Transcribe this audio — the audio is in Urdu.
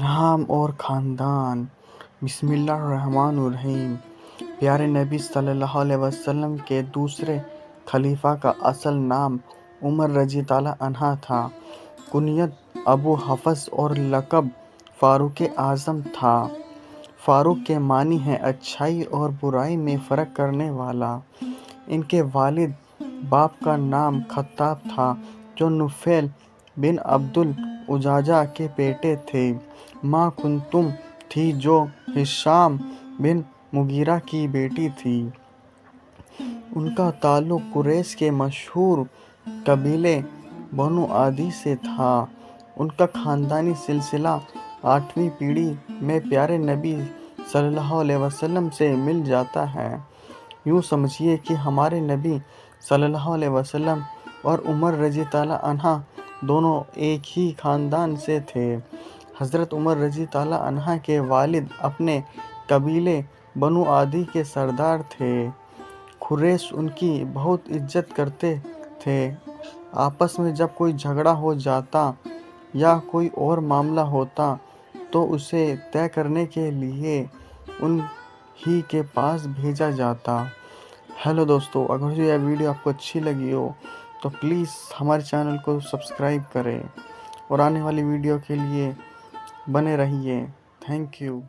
نام اور خاندان۔ بسم اللہ الرحمن الرحیم۔ پیارے نبی صلی اللہ علیہ وسلم کے دوسرے خلیفہ کا اصل نام عمر رضی اللہ عنہ تھا۔ کنیت ابو حفص اور لقب فاروق اعظم تھا۔ فاروق کے معنی ہے اچھائی اور برائی میں فرق کرنے والا۔ ان کے والد باپ کا نام خطاب تھا جو نفیل بن عبد العزا کے بیٹے تھے۔ ماں کلثوم تھی جو ہشام بن مغیرہ کی بیٹی تھی۔ ان کا تعلق قریش کے مشہور قبیلے بنو عدی سے تھا۔ ان کا خاندانی سلسلہ 8ویں پیڑھی میں پیارے نبی صلی اللہ علیہ وسلم سے مل جاتا ہے۔ یوں سمجھیے کہ ہمارے نبی صلی اللہ علیہ وسلم اور عمر رضی اللہ عنہ دونوں ایک ہی خاندان سے تھے۔ حضرت عمر رضی اللہ عنہ کے والد اپنے قبیلے بنو عدی کے سردار تھے۔ قریش ان کی بہت عزت کرتے تھے۔ آپس میں جب کوئی جھگڑا ہو جاتا یا کوئی اور معاملہ ہوتا تو اسے طے کرنے کے لیے ان ہی کے پاس بھیجا جاتا۔ ہیلو دوستو، اگر یہ ویڈیو آپ کو اچھی لگی ہو تو پلیز ہمارے چینل کو سبسکرائب کریں اور آنے والی ویڈیو کے لیے بنے رہیے۔ Thank you.